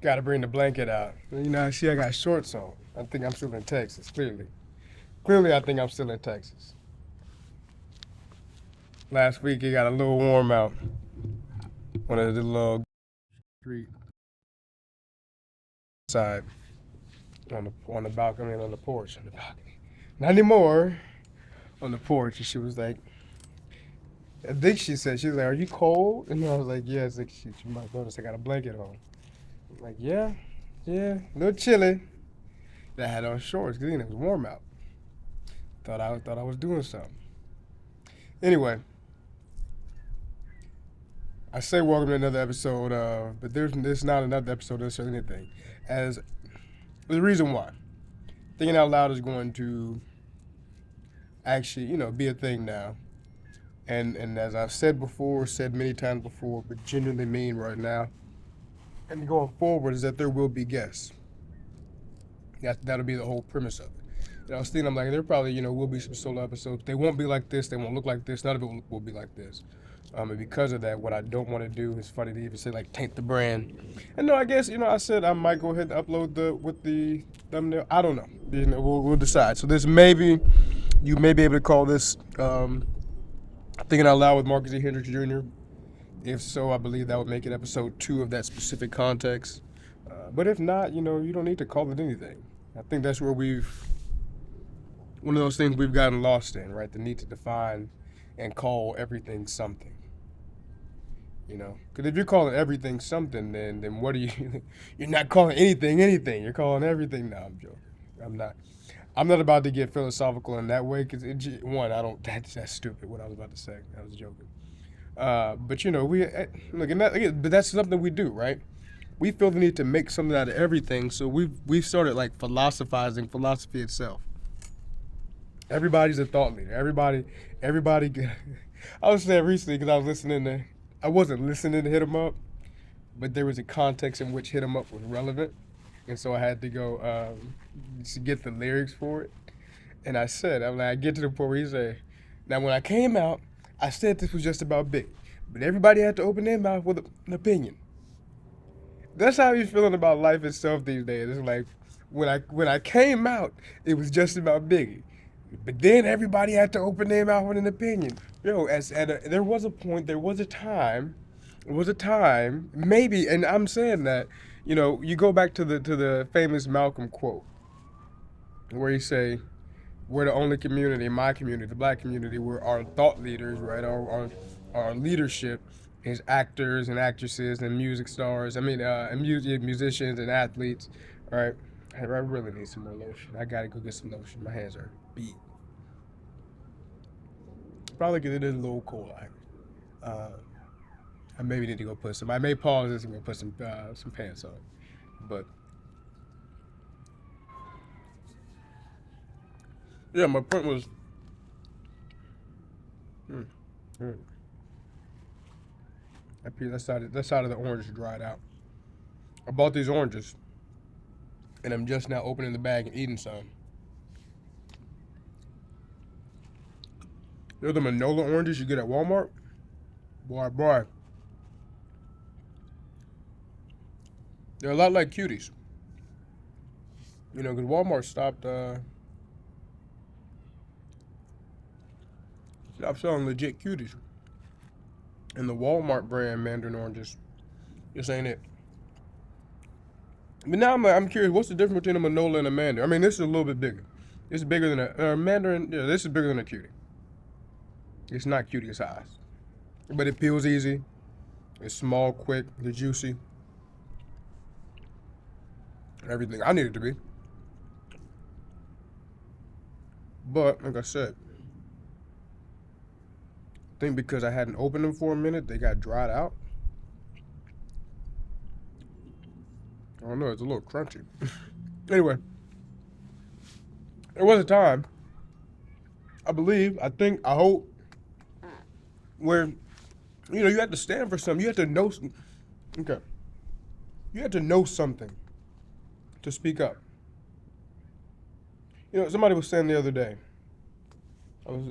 Gotta bring the blanket out. You know, see, I got shorts on. I think I'm still in Texas, clearly. Clearly, I think I'm still in Texas. Last week, it got a little warm out. One of the little street side on the balcony and on the porch. On the balcony. Not anymore. On the porch. And she was like, I think she said, she was like, "Are you cold?" And I was like, "Yeah." It's like, she might notice I got a blanket on. I'm like, yeah, a little chilly. I had on shorts because it was warm out. Thought I was doing something. Anyway, I say welcome to another episode, but there's not another episode of anything. As the reason why thinking out loud is going to actually, be a thing now. And as I've said before, said many times before, but genuinely mean right now, and going forward is that there will be guests. That'll be the whole premise of it. I was thinking, I'm like, there probably, will be some solo episodes. They won't be like this. They won't look like this. None of it will be like this. And because of that, what I don't want to do is funny to even say like taint the brand. And no, I guess I said I might go ahead and upload with the thumbnail. I don't know. We'll decide. So this you may be able to call this thinking out loud with Marcus E. Hendricks Jr. If so, I believe that would make it episode 2 of that specific context. But if not, you don't need to call it anything. I think that's where one of those things we've gotten lost in, right? The need to define and call everything something. Because if you're calling everything something, then what are you? You're not calling anything anything. You're calling everything. No, I'm joking. I'm not. I'm not about to get philosophical in that way. Because one, I don't. That's stupid. What I was about to say. I was joking. But we look, but that's something we do, right? We feel the need to make something out of everything, so we've started like philosophizing philosophy itself. Everybody's a thought leader. Everybody. I was saying recently because I wasn't listening to Hit 'Em Up, but there was a context in which Hit 'Em Up was relevant, and so I had to go to get the lyrics for it. And I get to the point where he said, "Now when I came out, I said this was just about Big, but everybody had to open their mouth with an opinion." That's how he's feeling about life itself these days. It's like when I came out, it was just about Biggie. But then everybody had to open their mouth with an opinion. There was a point, there was a time, maybe, and I'm saying that, you go back to the famous Malcolm quote, where he say, "We're the only community, my community, the black community, where our thought leaders, right, our leadership is actors and actresses and music stars. I mean, and musicians and athletes, right?" I really need some more lotion. I gotta go get some lotion. My hands are beat. Probably because it is a little cold. I maybe need to go put some. I may pause this and go put some pants on. But yeah, my point was. Hmm, hmm. That side of the orange dried out. I bought these oranges, and I'm just now opening the bag and eating some. They're the Manola oranges you get at Walmart. Boy. They're a lot like cuties. Because Walmart stopped selling legit cuties. And the Walmart brand Mandarin oranges just ain't it. But now I'm curious, what's the difference between a Manola and a Mandarin? I mean, this is a little bit bigger. This is bigger than a Mandarin. Yeah, this is bigger than a cutie. It's not cutie size. But it peels easy. It's small, quick, it's juicy. Everything I need it to be. But, like I said, I think because I hadn't opened them for a minute, they got dried out. I don't know, it's a little crunchy. Anyway, there was a time, I hope, where, you had to stand for something. You had to know, okay. You had to know something to speak up. Somebody was saying the other day, I was,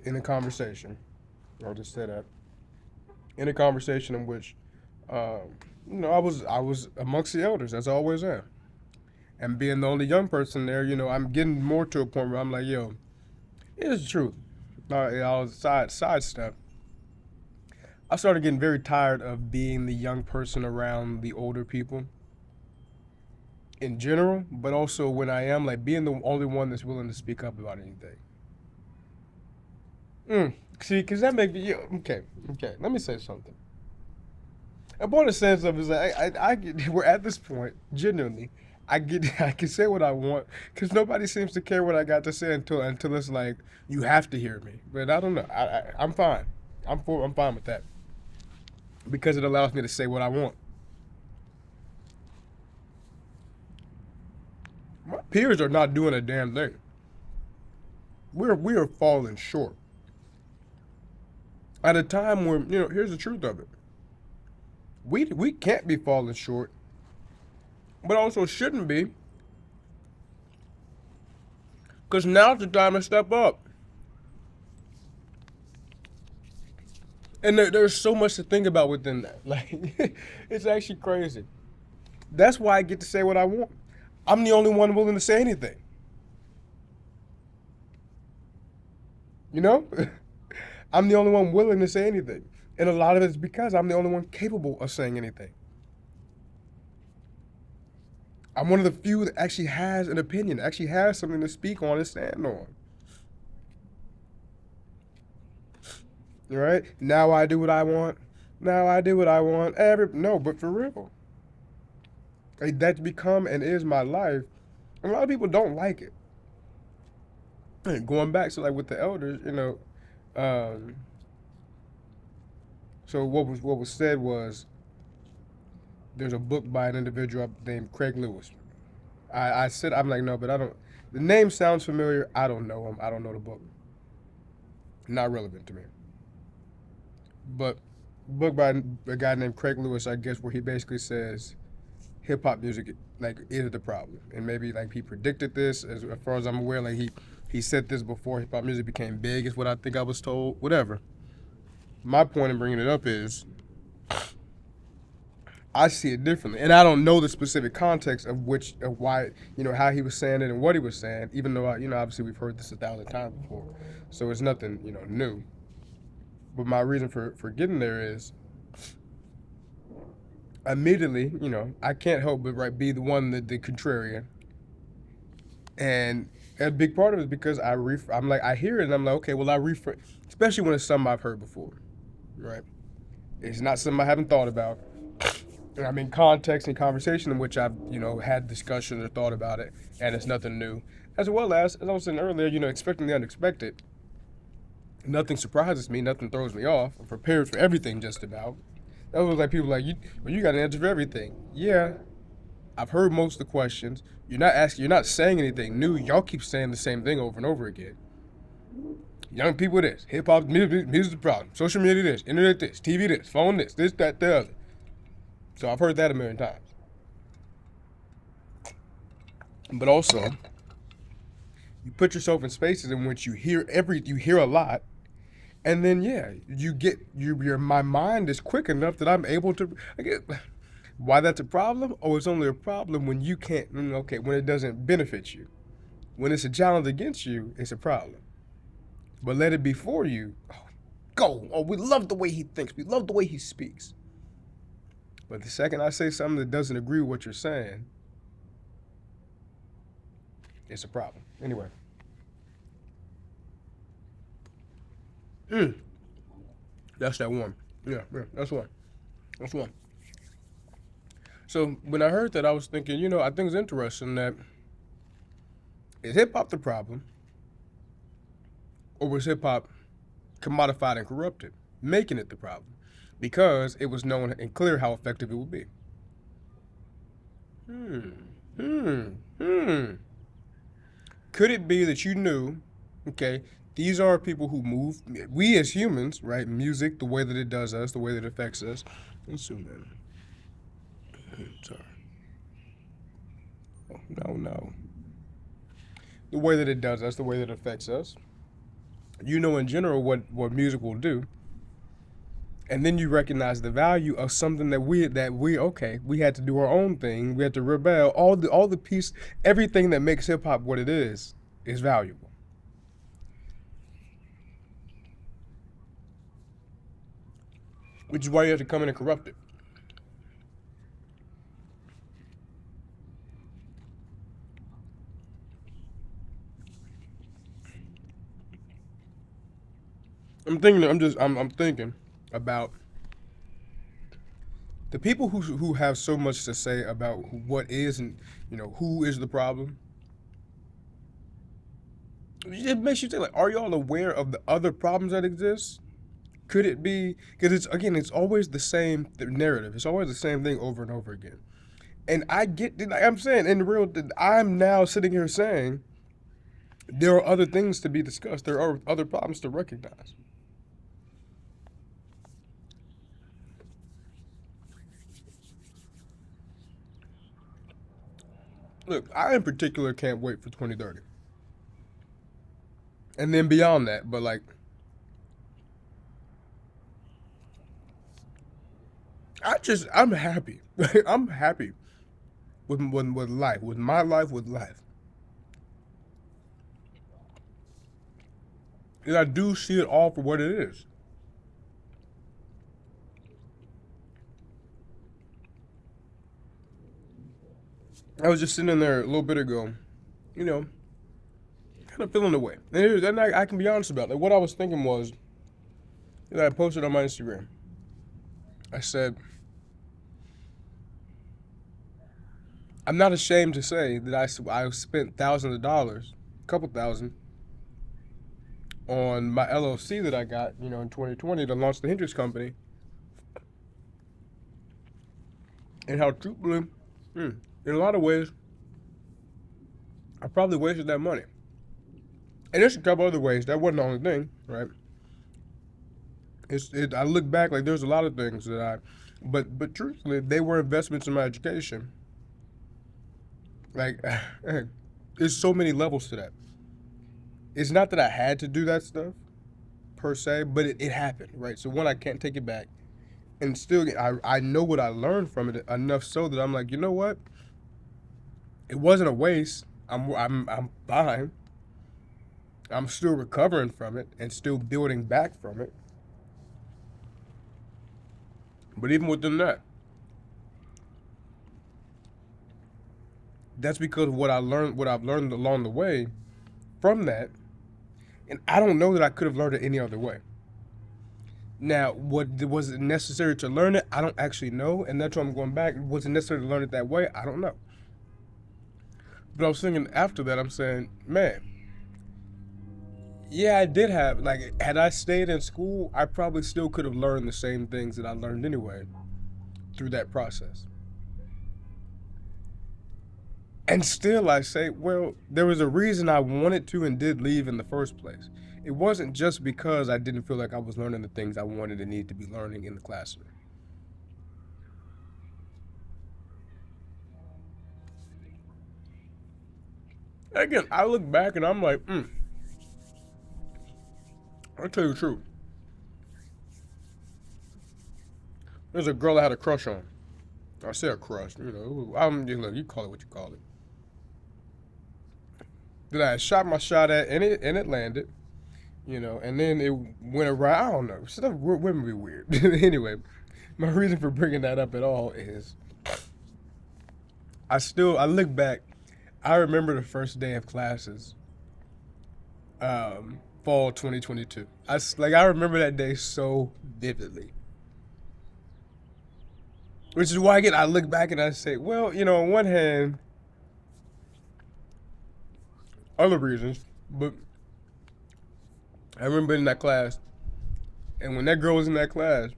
in a conversation, I'll just say that, in a conversation in which I was amongst the elders, as I always am. And being the only young person there, I'm getting more to a point where I'm like, yo, here's the truth. I'll sidestep. I started getting very tired of being the young person around the older people in general, but also when I am like being the only one that's willing to speak up about anything. See, because that make me okay. Okay, let me say something. A point of sense of is like we're at this point genuinely. I get I can say what I want because nobody seems to care what I got to say until it's like you have to hear me. But I don't know. I'm fine. I'm fine with that because it allows me to say what I want. My peers are not doing a damn thing. We are falling short at a time where here's the truth of it. We can't be falling short, but also shouldn't be because now's the time to step up. And there's so much to think about within that. Like, it's actually crazy. That's why I get to say what I want. I'm the only one willing to say anything. You know? I'm the only one willing to say anything. And a lot of it's because I'm the only one capable of saying anything. I'm one of the few that actually has an opinion, actually has something to speak on and stand on. Right? Now I do what I want. Now I do what I want. No, but for real. Like, that's become and is my life. And a lot of people don't like it. And going back to like with the elders, um, so what was said was there's a book by an individual named Craig Lewis. I said I'm like no, but I don't. The name sounds familiar. I don't know him. I don't know the book. Not relevant to me. But book by a guy named Craig Lewis, I guess, where he basically says hip hop music like is the problem, and maybe like he predicted this as far as I'm aware. Like he said this before hip hop music became big. Is what I think I was told. Whatever. My point in bringing it up is I see it differently, and I don't know the specific context of why how he was saying it and what he was saying. Even though obviously we've heard this 1,000 times before, so it's nothing new. But my reason for getting there is immediately I can't help but be the one that the contrarian, and a big part of it is because I'm like I hear it and I'm like okay well I reframe, especially when it's something I've heard before, right? It's not something I haven't thought about. And I'm in context and conversation in which I've had discussions or thought about it, and it's nothing new. As well as I was saying earlier, expecting the unexpected. Nothing surprises me. Nothing throws me off. I'm prepared for everything, just about. That was like people like you. Well, you got an answer for everything. Yeah, I've heard most of the questions. You're not asking. You're not saying anything new. Y'all keep saying the same thing over and over again. Young people this, hip hop music is the problem. Social media this, internet this, TV this, phone this, that, the other. So I've heard that a million times. But also, you put yourself in spaces in which you hear a lot, and then yeah, you get your my mind is quick enough that I'm able to. I get, why that's a problem? Oh, it's only a problem when you can't. Okay, when it doesn't benefit you. When it's a challenge against you, it's a problem. But let it be for you. Oh, go. Oh, we love the way he thinks. We love the way he speaks. But the second I say something that doesn't agree with what you're saying, it's a problem. Anyway. That's that one. Yeah, that's one. That's one. So when I heard that, I was thinking, I think it's interesting that is hip hop the problem, or was hip hop commodified and corrupted, making it the problem? Because it was known and clear how effective it would be. Hmm. Hmm. Hmm. Could it be that you knew, okay, these are people who move, we as humans, right? Music, the way that it does us, the way that it affects us. Let's zoom in. Sorry. Oh, no. The way that it does us, the way that it affects us. In general what music will do. And then you recognize the value of something that we okay, we had to do our own thing, we had to rebel. All the piece, everything that makes hip hop what it is valuable. Which is why you have to come in and corrupt it. I'm thinking about the people who have so much to say about what is and who is the problem. It makes you think, like, are y'all aware of the other problems that exist? Could it be because it's always the same narrative. It's always the same thing over and over again. And I get, like I'm saying, in the real, I'm now sitting here saying there are other things to be discussed. There are other problems to recognize. Look, I in particular can't wait for 2030, and then beyond that. But like, I'm happy. I'm happy with life, with my life, with life. And I do see it all for what it is. I was just sitting there a little bit ago, you know, kind of feeling the way. And I can be honest about it. What I was thinking was, I posted on my Instagram. I said, I'm not ashamed to say that I spent thousands of dollars, a couple thousand, on my LLC that I got, in 2020 to launch the Hendrix Company, and how truthfully, in a lot of ways, I probably wasted that money. And there's a couple other ways. That wasn't the only thing, right? I look back, like, there's a lot of things that but truthfully, they were investments in my education. Like, there's so many levels to that. It's not that I had to do that stuff per se, but it happened, right? So one, I can't take it back, and still, I know what I learned from it enough so that I'm like, you know what? It wasn't a waste. I'm fine. I'm still recovering from it and still building back from it. But even within that, that's because of what I've learned along the way from that. And I don't know that I could have learned it any other way. Now, what was it necessary to learn it? I don't actually know, and that's why I'm going back. Was it necessary to learn it that way? I don't know. But I was thinking after that, I'm saying, man, yeah, I did have, like, had I stayed in school, I probably still could have learned the same things that I learned anyway through that process. And still, I say, well, there was a reason I wanted to and did leave in the first place. It wasn't just because I didn't feel like I was learning the things I wanted and needed to be learning in the classroom. Again, I look back and I'm like, I'll tell you the truth. There's a girl I had a crush on. I say a crush, look, you call it what you call it. That I shot my shot at, and it landed, and then it went around. I don't know. Stuff women be weird. Anyway, my reason for bringing that up at all is I look back. I remember the first day of classes, fall 2022. I remember that day so vividly. Which is why, again, I look back and I say, well, on one hand, other reasons, but I remember in that class, and when that girl was in that class,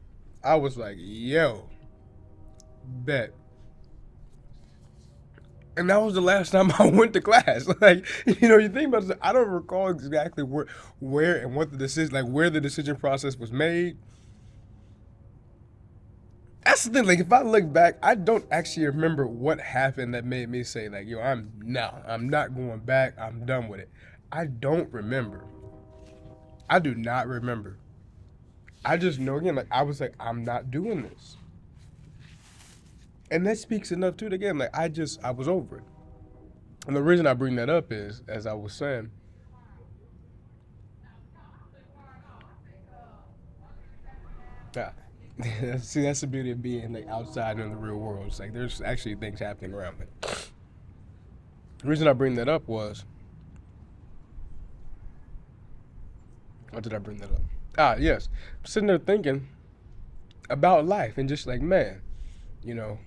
I was like, yo, bet. And that was the last time I went to class. Like, you think about it, I don't recall exactly where and what the decision, like where the decision process was made. That's the thing. Like, if I look back, I don't actually remember what happened that made me say, like, yo, I'm not going back. I'm done with it. I don't remember. I do not remember. I just know again, like I was like, I'm not doing this. And that speaks enough to it again. Like I was over it. And the reason I bring that up is, as I was saying, yeah. See, that's the beauty of being like outside in the real world. It's like there's actually things happening around me. The reason I bring that up was, why did I bring that up? Ah, yes. I'm sitting there thinking about life and just like, man, you know,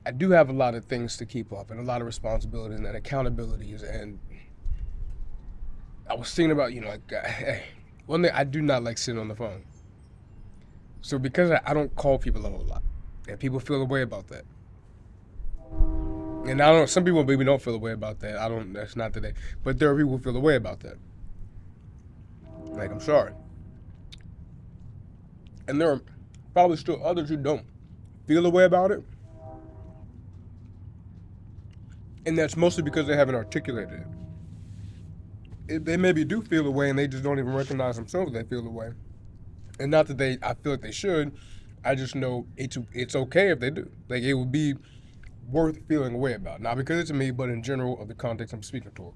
I do have a lot of things to keep up and a lot of responsibilities and accountabilities. And I was thinking about, like, hey, one thing I do not like sitting on the phone. So because I don't call people a whole lot, and people feel a way about that. And I don't. Some people maybe don't feel a way about that. I don't. That's not today. But there are people who feel a way about that. Like I'm sorry. And there are probably still others who don't feel a way about it. And that's mostly because they haven't articulated it. They maybe do feel a way, and they just don't even recognize themselves they feel a way. And not that I feel like they should. I just know it's okay if they do. Like it would be worth feeling a way about. Not because it's me, but in general of the context I'm speaking toward.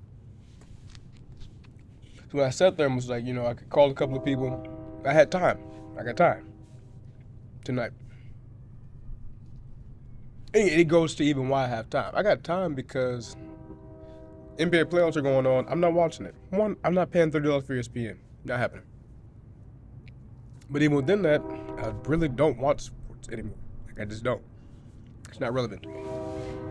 So when I sat there and was like, I could call a couple of people. I had time. I got time tonight. And it goes to even why I have time. I got time because NBA playoffs are going on. I'm not watching it. One, I'm not paying $30 for ESPN. Not happening. But even within that, I really don't watch sports anymore. Like I just don't. It's not relevant to me.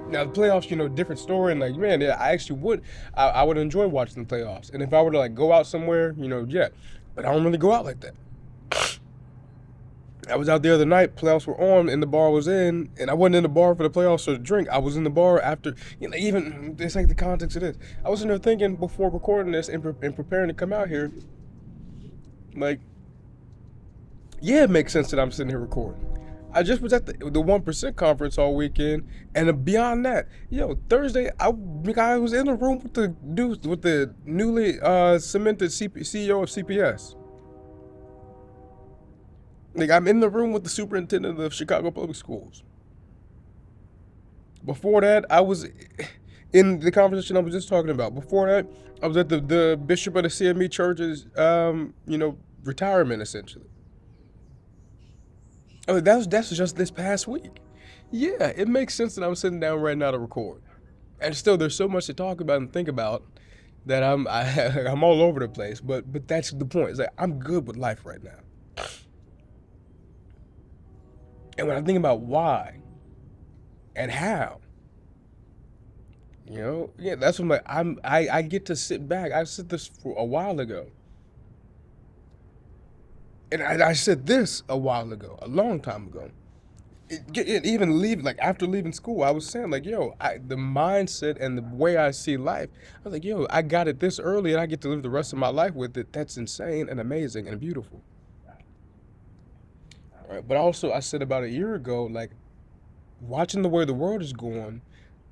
Now the playoffs, different story, and like, man, yeah, I actually would. I would enjoy watching the playoffs, and if I were to like go out somewhere, yeah. But I don't really go out like that. I was out the other night, playoffs were on, and the bar was in, and I wasn't in the bar for the playoffs to drink. I was in the bar after, even, it's like the context of this. I was in there thinking before recording this and preparing to come out here, like, yeah, it makes sense that I'm sitting here recording. I just was at the 1% conference all weekend, and beyond that, Thursday I was in the room with the dude, with the newly cemented CEO of CPS. Like I'm in the room with the superintendent of Chicago Public Schools. Before that, I was in the conversation I was just talking about. Before that, I was at the bishop of the CME church's retirement essentially. I mean, that's just this past week. Yeah, it makes sense that I'm sitting down right now to record. And still, there's so much to talk about and think about that I'm all over the place. But that's the point. It's like I'm good with life right now. And when I think about why and how, yeah, that's when I get to sit back. I said this for a while ago. And I said this a while ago, a long time ago. Even like after leaving school, I was saying like, the mindset and the way I see life, I was like, I got it this early and I get to live the rest of my life with it. That's insane and amazing and beautiful. Right? But also I said about a year ago, like watching the way the world is going,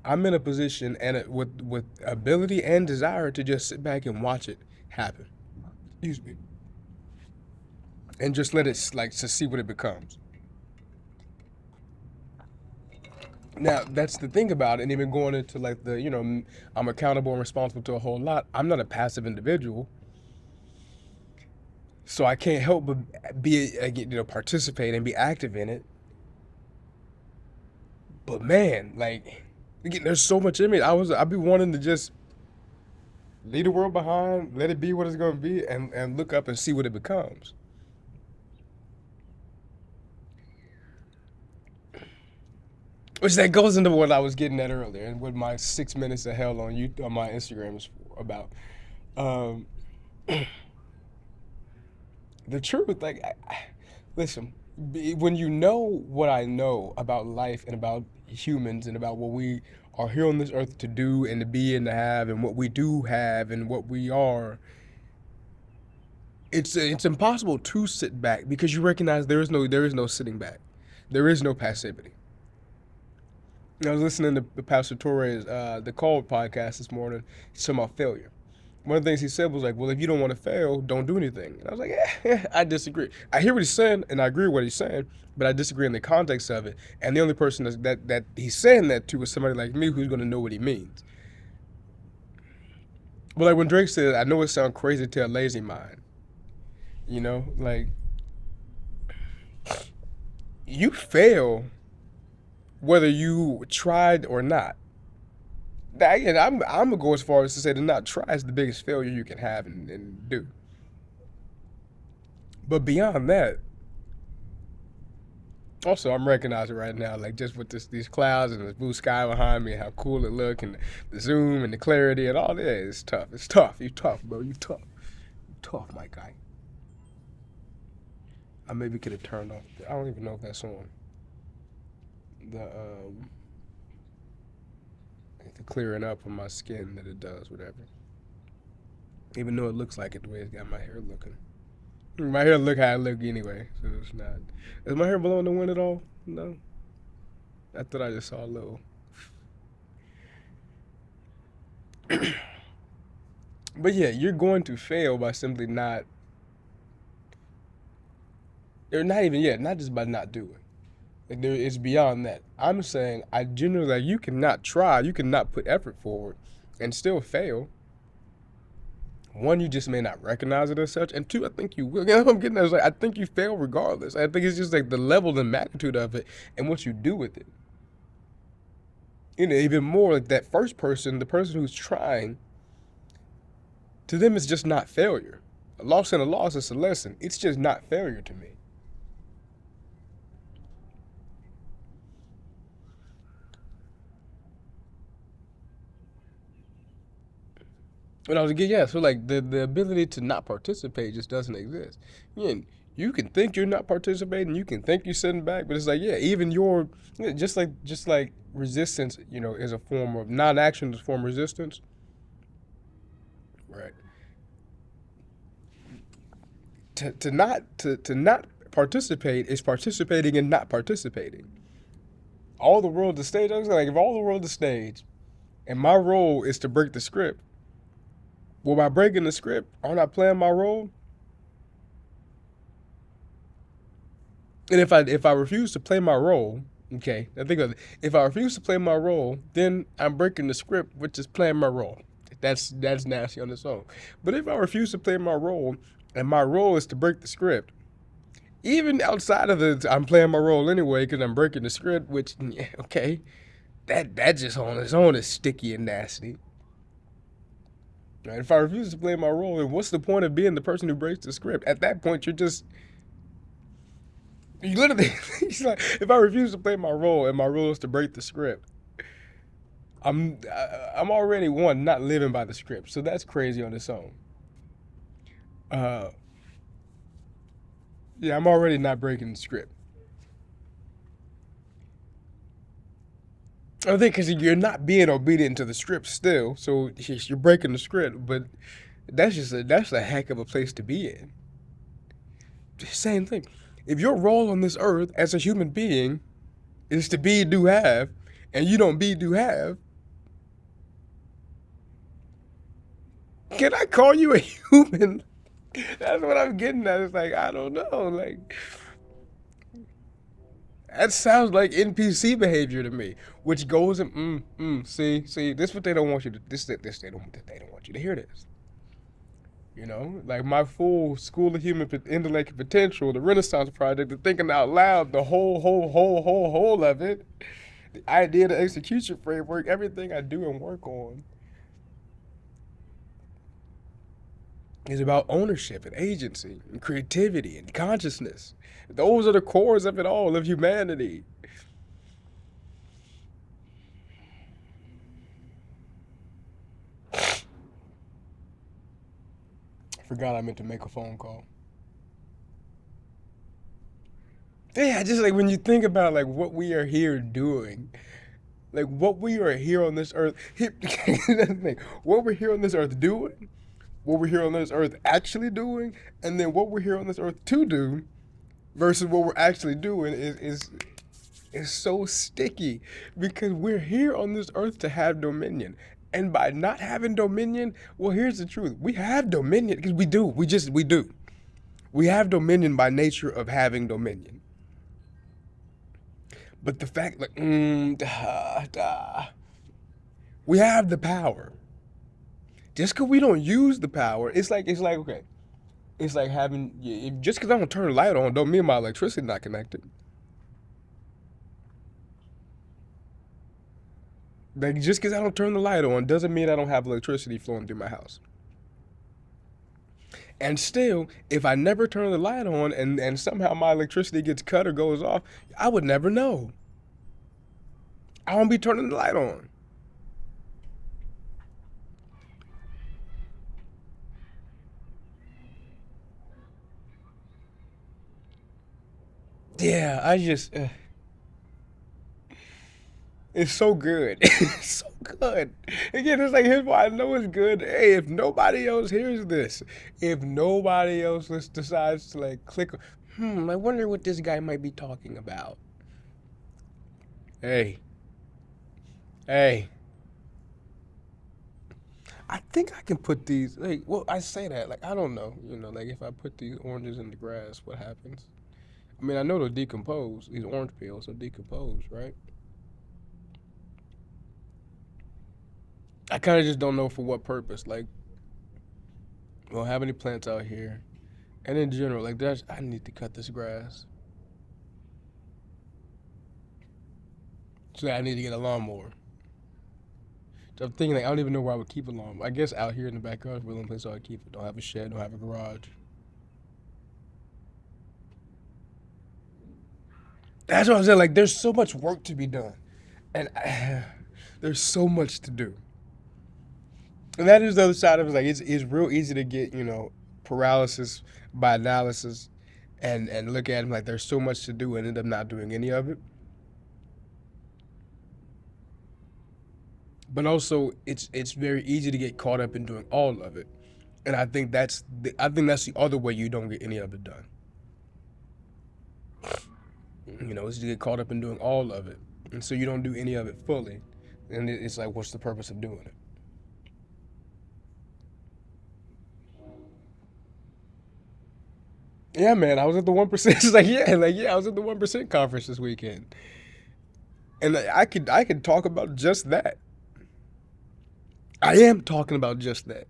I'm in a position and with ability and desire to just sit back and watch it happen. Excuse me. And just let it like to see what it becomes. Now that's the thing about it, and even going into like I'm accountable and responsible to a whole lot. I'm not a passive individual, so I can't help but participate and be active in it. But man, like, again, there's so much in me. I'd be wanting to just leave the world behind, let it be what it's gonna be, and look up and see what it becomes. Which that goes into what I was getting at earlier, and what my 6 minutes of hell on my Instagram is about. Um, the truth, like, listen, when you know what I know about life and about humans and about what we are here on this earth to do and to be and to have and what we do have and what we are, it's impossible to sit back because you recognize there is no sitting back, there is no passivity. I was listening to Pastor Torres, the Called podcast this morning. He's talking about failure. one of the things he said was like, well, if you don't want to fail, don't do anything. And I was like, I disagree. I hear what he's saying, and I agree with what he's saying, but I disagree in the context of it. And the only person that he's saying that to is somebody like me who's going to know what he means. But like when Drake said, I know it sounds crazy to a lazy mind. You know, like you fail whether you tried or not. Again, I'm gonna go as far as to say to not try is the biggest failure you can have and do. But beyond that, also I'm recognizing right now, like just with these clouds and this blue sky behind me, how cool it look, and the zoom and the clarity and all that, it's tough. It's tough. You tough, bro. You tough. You tough, my guy. I maybe could have turned off. I don't even know if that's on. The clearing up of my skin that it does, whatever. Even though it looks like it the way it's got my hair looking. My hair look how I look anyway, so it's not. Is my hair blowing the wind at all? No. I thought I just saw a little. But yeah, you're going to fail by simply not, or not even yet, not just by not doing. Like it's beyond that. I'm saying I genuinely like you cannot try, you cannot put effort forward, and still fail. One, you just may not recognize it as such, and two, I think you will. You know what I'm getting at? Is like I think you fail regardless. I think it's just like the level and magnitude of it, and what you do with it. You know, even more like that first person, the person who's trying. To them, it's just not failure. A loss and a loss is a lesson. It's just not failure to me. But I was like, yeah, so like the ability to not participate just doesn't exist. Yeah, you can think you're not participating, you can think you're sitting back, but it's like, yeah, even your just like resistance, is a form of non-action is a form of resistance. Right. To not participate is participating in not participating. All the world the stage. I was like, if all the world the stage, and my role is to break the script. Well, by breaking the script, aren't I playing my role? And if I refuse to play my role, okay, now think of it. If I refuse to play my role, then I'm breaking the script, which is playing my role. That's nasty on its own. But if I refuse to play my role, and my role is to break the script, even outside of I'm playing my role anyway because I'm breaking the script, which yeah, okay, that just on its own is sticky and nasty. Right? If I refuse to play my role, then what's the point of being the person who breaks the script? At that point, you literally, it's like, if I refuse to play my role and my role is to break the script, I'm already one not living by the script, so that's crazy on its own. Uh, yeah, I'm already not breaking the script. I think because you're not being obedient to the script still, so you're breaking the script. But that's a heck of a place to be in. Same thing. If your role on this earth as a human being is to be, do, have, and you don't be, do, have, can I call you a human? That's what I'm getting at. It's like I don't know. Like that sounds like NPC behavior to me, which goes and see. This what they don't want you to. This they don't want you to hear this. Like my full School of Human Intellect and Potential, the Renaissance Project, the Thinking Out Loud, the whole of it, the idea, the execution framework, everything I do and work on is about ownership and agency and creativity and consciousness. Those are the cores of it all, of humanity. I forgot I meant to make a phone call. Yeah, just like when you think about like what we are here doing, like what we are here on this earth. That's the thing. What we're here on this earth doing, what we're here on this earth actually doing, and then what we're here on this earth to do, versus what we're actually doing is so sticky because we're here on this earth to have dominion. And by not having dominion, well, here's the truth: we have dominion because we do. We do. We have dominion by nature of having dominion. But the fact, like, we have the power. Just because we don't use the power, it's like okay, it's like having just because I don't turn the light on, don't mean my electricity not connected. Like just because I don't turn the light on doesn't mean I don't have electricity flowing through my house. And still, if I never turn the light on and somehow my electricity gets cut or goes off, I would never know. I won't be turning the light on. Yeah, I just it's so good. It's so good. Again, it's like here's why I know it's good. Hey, if nobody else hears this, if nobody else decides to like click, I wonder what this guy might be talking about. Hey, hey, I think I can put these. Like, well, I say that like I don't know. Like if I put these oranges in the grass, what happens? I mean, I know they'll decompose. These orange peels will decompose, right? I kind of just don't know for what purpose. Like, we don't have any plants out here. And in general, like that's I need to cut this grass. So I need to get a lawnmower. So I'm thinking like I don't even know where I would keep a lawnmower. I guess out here in the backyard is the only place I would keep it. Don't have a shed, don't have a garage. That's what I'm saying. Like there's so much work to be done. And there's so much to do. And that is the other side of it. Like it's real easy to get, paralysis by analysis and look at them like there's so much to do and end up not doing any of it. But also it's very easy to get caught up in doing all of it. And I think that's the other way you don't get any of it done. Is to get caught up in doing all of it, and so you don't do any of it fully. And it's like, what's the purpose of doing it? Yeah, man, I was at the 1%. It's like, I was at the 1% conference this weekend, and I could talk about just that. I am talking about just that.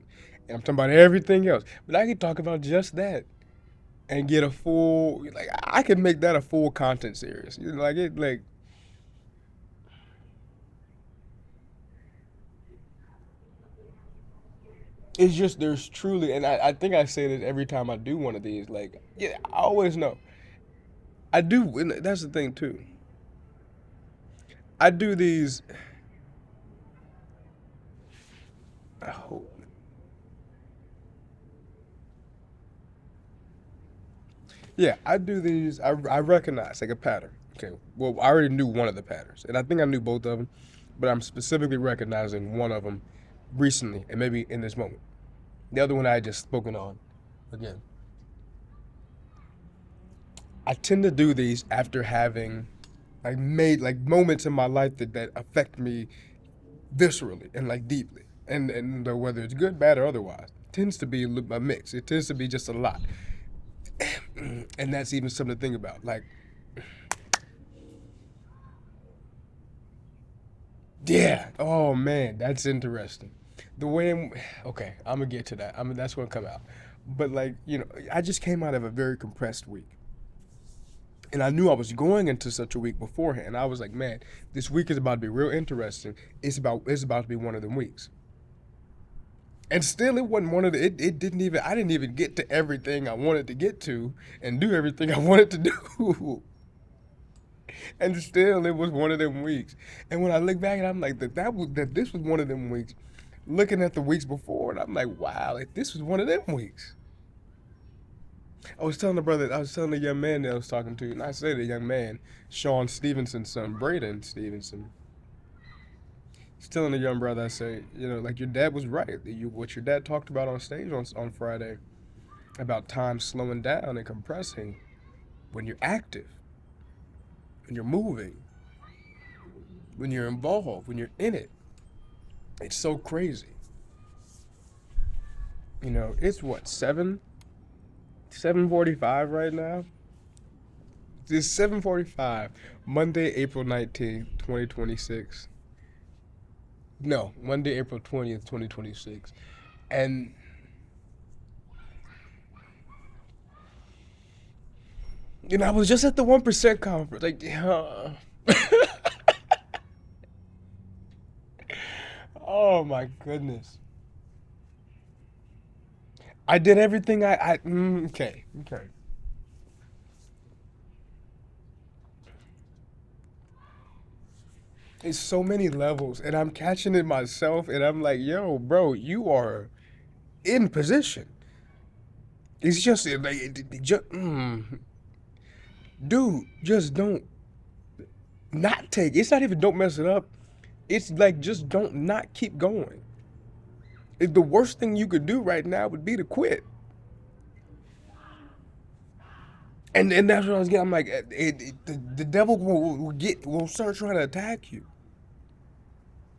And I'm talking about everything else, but I could talk about just that and get a full like I could make that a full content series. Like it like it's just there's truly and I think I say this every time I do one of these. Like yeah, I always know. I do and that's the thing too. I do these I hope yeah, I do these I recognize like a pattern. Okay. Well I already knew one of the patterns. And I think I knew both of them, but I'm specifically recognizing one of them recently and maybe in this moment. The other one I had just spoken on again. I tend to do these after having like made like moments in my life that affect me viscerally and like deeply. And whether it's good, bad, or otherwise, it tends to be a mix. It tends to be just a lot. And that's even something to think about. Like, yeah, oh man, that's interesting. The way, okay, I'm gonna get to that. That's gonna come out. But like, I just came out of a very compressed week. And I knew I was going into such a week beforehand. I was like, man, this week is about to be real interesting. It's about to be one of them weeks. And still, it wasn't one of the. It didn't even. I didn't even get to everything I wanted to get to and do everything I wanted to do. And still, it was one of them weeks. And when I look back, and I'm like, that this was one of them weeks. Looking at the weeks before, and I'm like, wow, like this was one of them weeks. I was telling the young man that I was talking to, and I say the young man, Sean Stevenson's son, Braden Stevenson. He's telling the young brother, I say, like your dad was right. What your dad talked about on stage on Friday about time slowing down and compressing when you're active, when you're moving, when you're involved, when you're in it. It's so crazy. You know, it's what, 7:45 right now? It's 7:45, Monday, April 19th, 2026. No, Monday, April 20th, 2026. And I was just at the 1% conference. Like, yeah. Oh my goodness. I did everything okay. Okay. It's so many levels, and I'm catching it myself, and I'm like, yo, bro, you are in position. It's just like, dude, just don't not take. It's not even don't mess it up. It's like just don't not keep going. The worst thing you could do right now would be to quit. And that's what I was getting. I'm like, the devil will start trying to attack you.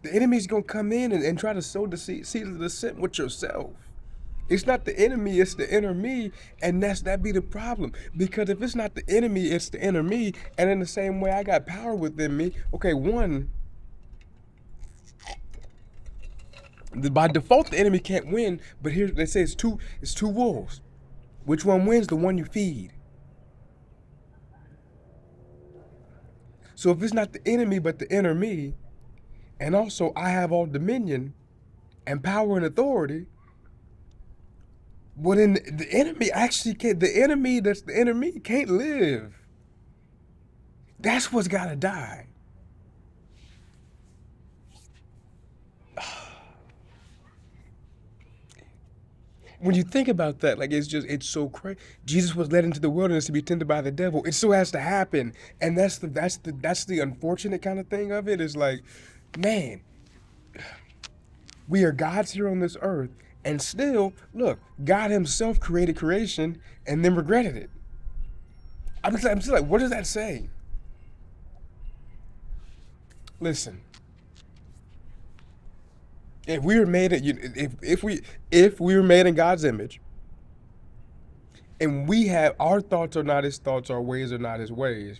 The enemy's gonna come in and try to sow the seed of dissent with yourself. It's not the enemy, it's the inner me, and that be the problem. Because if it's not the enemy, it's the inner me, and in the same way I got power within me. Okay, one, by default the enemy can't win, but here they say it's two wolves. Which one wins? The one you feed. So if it's not the enemy but the inner me, and also I have all dominion and power and authority, well then the enemy actually can't, the enemy that's the inner me can't live. That's what's gotta die. When you think about that, like it's so crazy. Jesus was led into the wilderness to be tempted by the devil. It still has to happen, and that's the unfortunate kind of thing of it. Is like, man, we are gods here on this earth, and still, look, God Himself created creation and then regretted it. I'm just like, what does that say? Listen, if we were made, if we were made in God's image, and we have our thoughts are not His thoughts, our ways are not His ways.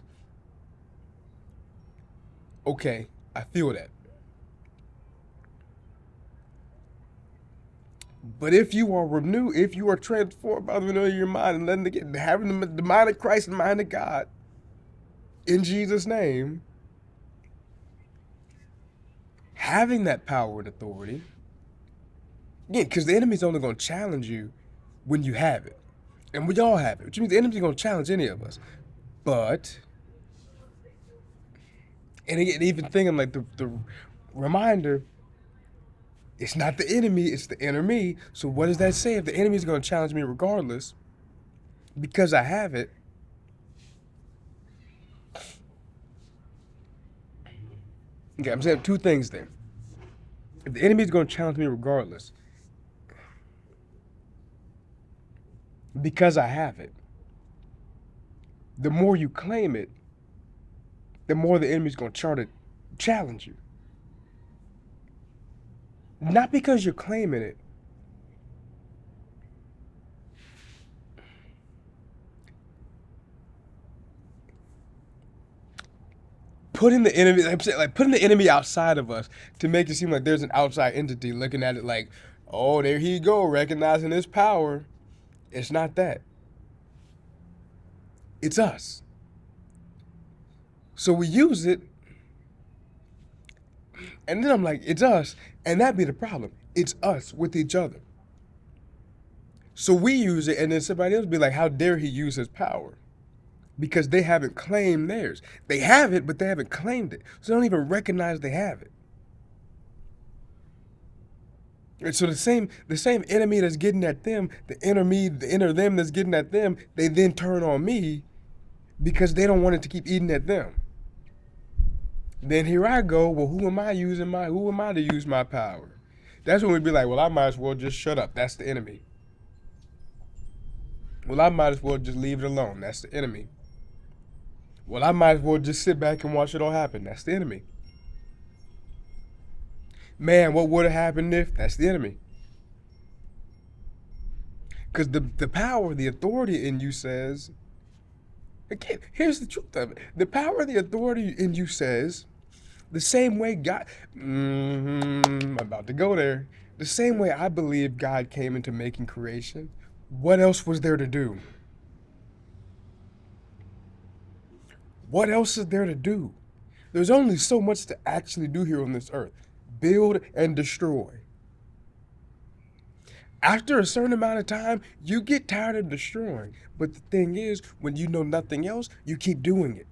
Okay, I feel that. But if you are renewed, if you are transformed by the renewing of your mind and having the mind of Christ and the mind of God, in Jesus' name, having that power and authority, again, because the enemy's only going to challenge you when you have it. And we all have it, which means the enemy's going to challenge any of us. But, and again, even thinking like the reminder, it's not the enemy, it's the inner me. So what does that say? If the enemy's going to challenge me regardless, because I have it, okay, I'm saying two things there. If the enemy's going to challenge me regardless, because I have it, the more you claim it, the more the enemy's going to challenge you. Not because you're claiming it. Putting the enemy, I'm saying, like putting the enemy outside of us to make it seem like there's an outside entity looking at it like, oh, there he go, recognizing his power. It's not that. It's us. So we use it, and then I'm like, it's us, and that'd be the problem. It's us with each other. So we use it, and then somebody else be like, how dare he use his power? Because they haven't claimed theirs. They have it, but they haven't claimed it. So they don't even recognize they have it. And so the same enemy that's getting at them, the inner me, the inner them that's getting at them, they then turn on me because they don't want it to keep eating at them. Then here I go, well, who am I to use my power? That's when we'd be like, well, I might as well just shut up. That's the enemy. Well, I might as well just leave it alone. That's the enemy. Well, I might as well just sit back and watch it all happen. That's the enemy. Man, what would have happened if? That's the enemy. Because the power, the authority in you says, again, here's the truth of it. The power, the authority in you says, the same way God, I'm about to go there. The same way I believe God came into making creation, what else was there to do? What else is there to do? There's only so much to actually do here on this earth: build and destroy. After a certain amount of time, you get tired of destroying. But the thing is, when you know nothing else, you keep doing it.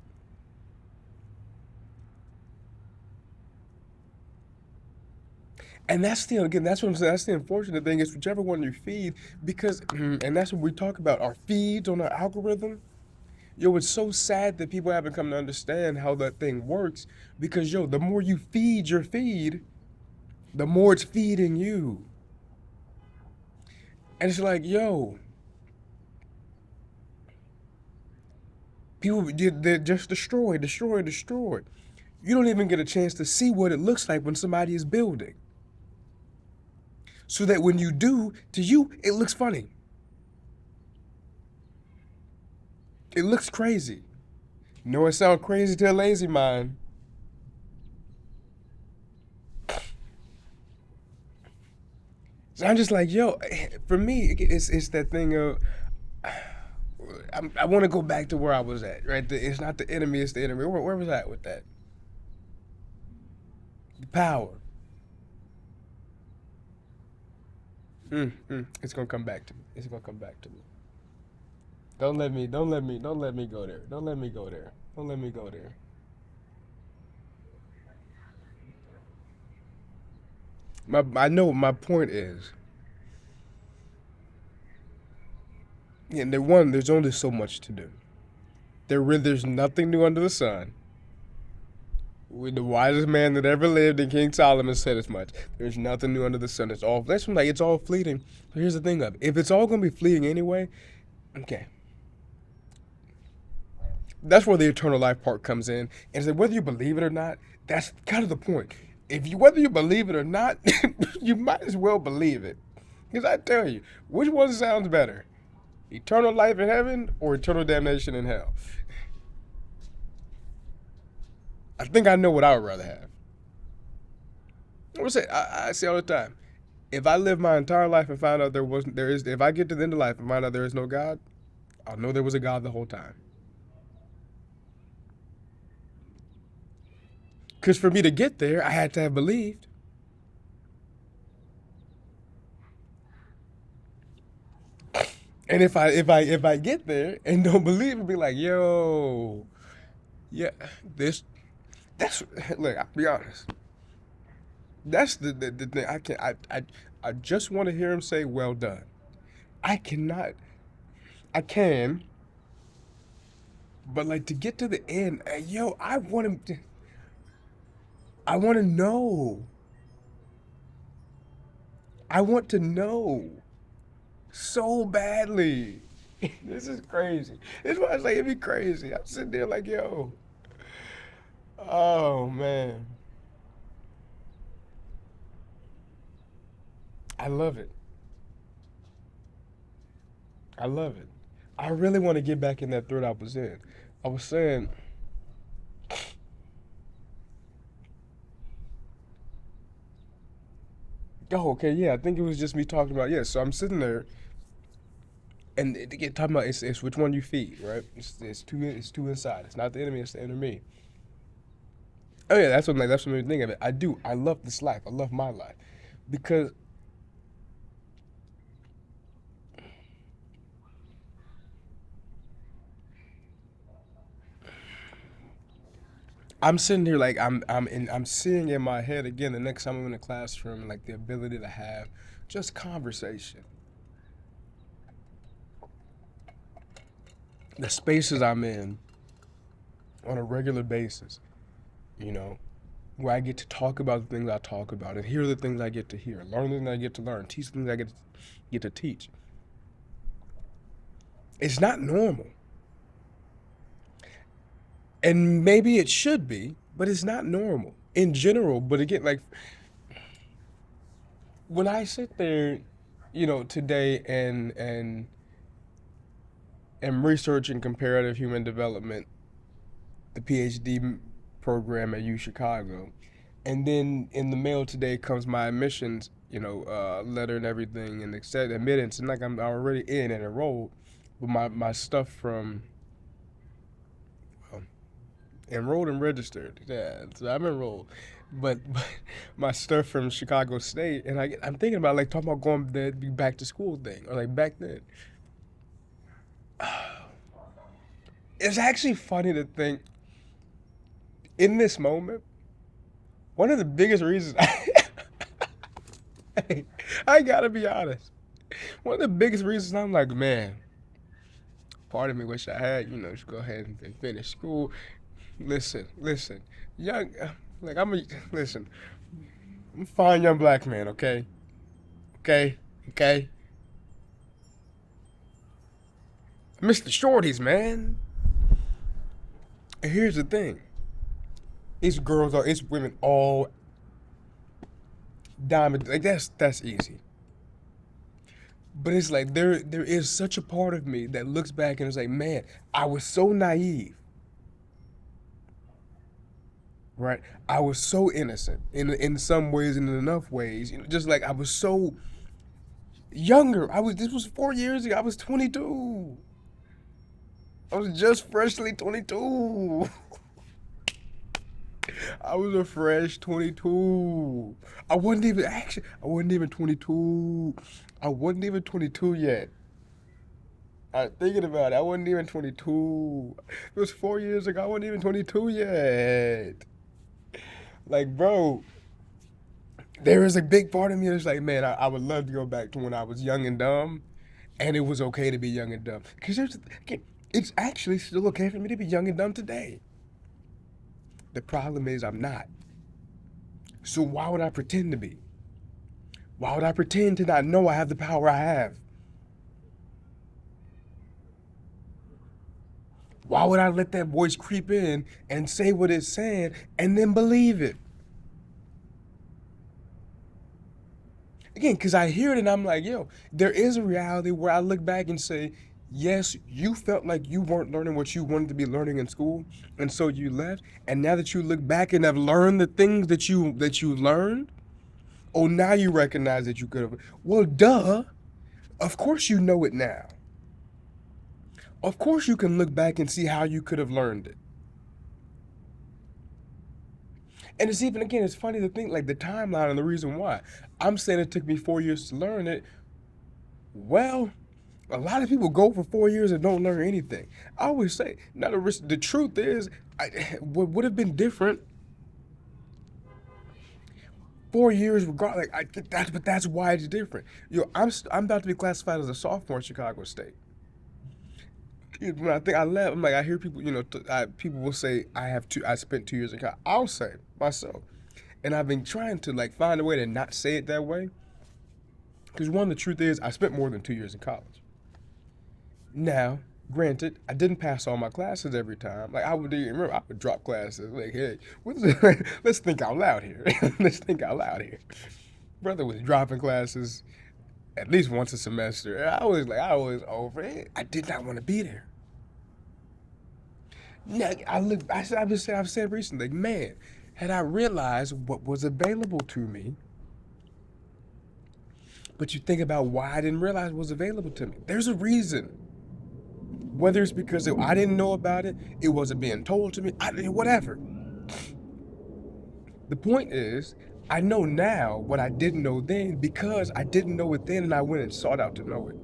And that's the again, that's what I'm saying. That's the unfortunate thing is whichever one you feed, because and that's what we talk about our feeds on our algorithm. Yo, it's so sad that people haven't come to understand how that thing works. Because yo, the more you feed your feed, the more it's feeding you. And it's like, yo, people they just destroy, destroy, destroy. You don't even get a chance to see what it looks like when somebody is building. So that when you do, to you, it looks funny. It looks crazy. You know, it sounds crazy to a lazy mind. So I'm just like, yo, for me, it's that thing of, I want to go back to where I was at, right? It's not the enemy, it's the enemy. Where was I at with that? The power. It's gonna come back to me. It's gonna come back to me. Don't let me go there. Don't let me go there. Don't let me go there. I know what my point is. And there's only so much to do. There's nothing new under the sun. With the wisest man that ever lived, and King Solomon said as much. There's nothing new under the sun. It's all that's like it's all fleeting. But here's the thing of it. If it's all gonna be fleeting anyway, okay. That's where the eternal life part comes in. And so whether you believe it or not, that's kind of the point. If you whether you believe it or not, you might as well believe it. Because I tell you, which one sounds better? Eternal life in heaven or eternal damnation in hell? I think I know what I would rather have. I would say I say all the time. If I live my entire life and find out there is if I get to the end of life and find out there is no God, I'll know there was a God the whole time. Because for me to get there, I had to have believed. And if I get there and don't believe and be like, yo, yeah, this that's look, I'll be honest. That's the thing. I just want to hear him say, well done. I cannot I can, but like to get to the end, yo, I want to know. I want to know so badly. This is crazy. This is why I say it'd be crazy. I'm sitting there like, yo, oh man, I love it. I love it. I really want to get back in that thread I was in. I was saying, oh, okay, yeah, I think it was just me talking about, yeah. So I'm sitting there, and they get talking about it's which one you feed, right? It's two inside. It's not the enemy, it's the enemy. Oh yeah, that's what made me think of it. I love this life. I love my life because I'm sitting here like I'm seeing in my head again the next time I'm in the classroom like the ability to have just conversation. The spaces I'm in on a regular basis, you know, where I get to talk about the things I talk about and hear the things I get to hear, learn the things I get to learn, teach the things I get to teach. It's not normal. And maybe it should be, but it's not normal in general. But again, like when I sit there, today and researching comparative human development, the PhD program at U Chicago, and then in the mail today comes my admissions, letter and everything, and accept admittance, and like I'm already in and enrolled, but my stuff from well, enrolled and registered, yeah, so I'm enrolled, but my stuff from Chicago State, and I'm thinking about like talking about going the back to school thing or like back then. It's actually funny to think in this moment, one of the biggest reasons hey, I gotta be honest. One of the biggest reasons I'm like, man, part of me wish I had, just go ahead and finish school. Listen, young, like listen, I'm a fine young black man, okay, okay, okay. I miss the shorties, man. And here's the thing: it's women all diamond. Like that's easy. But it's like there is such a part of me that looks back and is like, man, I was so naive, right? I was so innocent in some ways and in enough ways, just like I was so younger. This was 4 years ago. I was 22. I was just freshly 22. I was a fresh 22. I wasn't even 22. I wasn't even 22 yet. I thinking about it. I wasn't even 22. It was 4 years ago. I wasn't even 22 yet. Like, bro, there is a big part of me that's like, man, I would love to go back to when I was young and dumb, and it was okay to be young and dumb. Because again, it's actually still okay for me to be young and dumb today. The problem is I'm not. So why would I pretend to be? Why would I pretend to not know I have the power I have? Why would I let that voice creep in and say what it's saying and then believe it? Again, because I hear it and I'm like, yo, there is a reality where I look back and say, yes, you felt like you weren't learning what you wanted to be learning in school, and so you left. And now that you look back and have learned the things that you learned, oh, now you recognize that you could have. Well, duh. Of course you know it now. Of course you can look back and see how you could have learned it. And it's even again, it's funny to think like the timeline and the reason why. I'm saying it took me 4 years to learn it. Well, a lot of people go for 4 years and don't learn anything. I always say, now the truth is, what would have been different 4 years, regardless. But that's why it's different. I'm about to be classified as a sophomore at Chicago State. When I think I left, I'm like I hear people, people will say I have two. I spent 2 years in college. I'll say myself, and I've been trying to like find a way to not say it that way. Because one, the truth is, I spent more than 2 years in college. Now, granted, I didn't pass all my classes every time. Like I would remember, I would drop classes. Like, hey, let's think out loud here. Let's think out loud here. Brother was dropping classes at least once a semester. And I was over it. I did not want to be there. Now, I've said recently, like, man, had I realized what was available to me, but you think about why I didn't realize what was available to me. There's a reason. Whether it's because I didn't know about it, it wasn't being told to me, whatever. The point is, I know now what I didn't know then because I didn't know it then and I went and sought out to know it.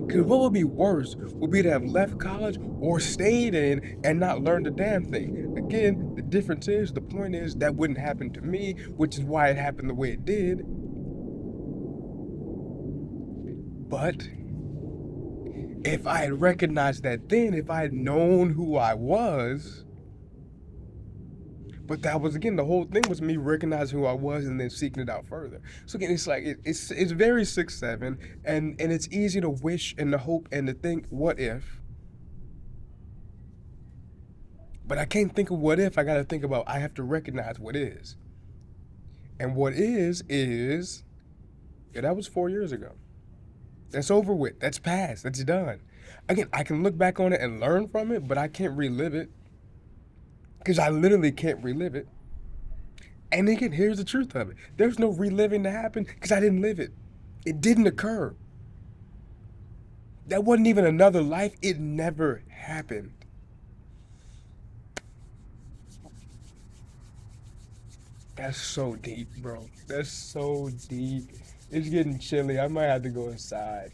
Because what would be worse would be to have left college or stayed in and not learned a damn thing. Again, the difference is, the point is, that wouldn't happen to me, which is why it happened the way it did. But if I had recognized that then, if I had known who I was, but that was again the whole thing was me recognizing who I was and then seeking it out further. So again, it's like it's very 6-7, and it's easy to wish and to hope and to think what if, but I can't think of what if. I got to think about I have to recognize what is, and what is Yeah, that was 4 years ago. That's over with. That's past. That's done. Again, I can look back on it and learn from it, but I can't relive it because I literally can't relive it. And again, here's the truth of it: there's no reliving to happen because I didn't live it. It didn't occur. That wasn't even another life. It never happened. That's so deep, bro. That's so deep. It's getting chilly. I might have to go inside.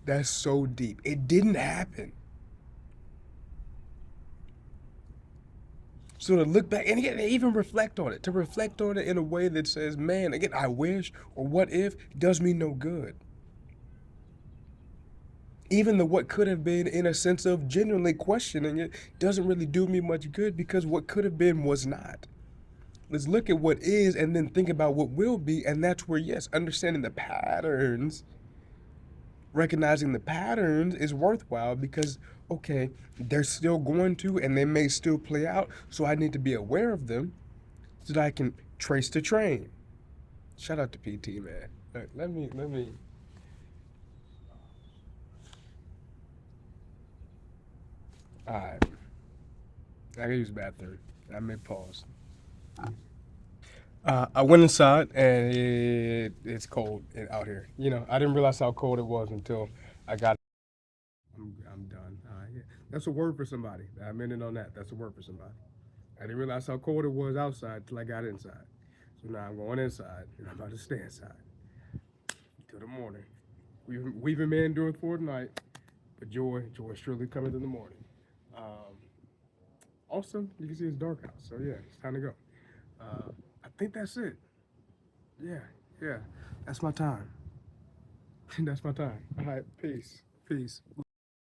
That's so deep. It didn't happen. So to look back and again, even reflect on it, to reflect on it in a way that says, man, again, I wish or what if does me no good. Even the what could have been, in a sense of genuinely questioning it, doesn't really do me much good because what could have been was not. Let's look at what is and then think about what will be. And that's where, yes, understanding the patterns, recognizing the patterns is worthwhile because, okay, they're still going to and they may still play out. So I need to be aware of them so that I can trace the train. Shout out to PT, man. Let me. All right. I can use the bathroom. I may pause. I went inside and it's cold out here. I didn't realize how cold it was until I got. I'm done. Yeah. That's a word for somebody. I'm in it on that. That's a word for somebody. I didn't realize how cold it was outside till I got inside. So now I'm going inside and I'm about to stay inside till the morning. We've been enduring for the night, but joy is surely coming in the morning. Um, Also, you can see it's dark out, so yeah, it's time to go. I think that's it. Yeah, yeah, that's my time. That's my time. All right, peace, peace.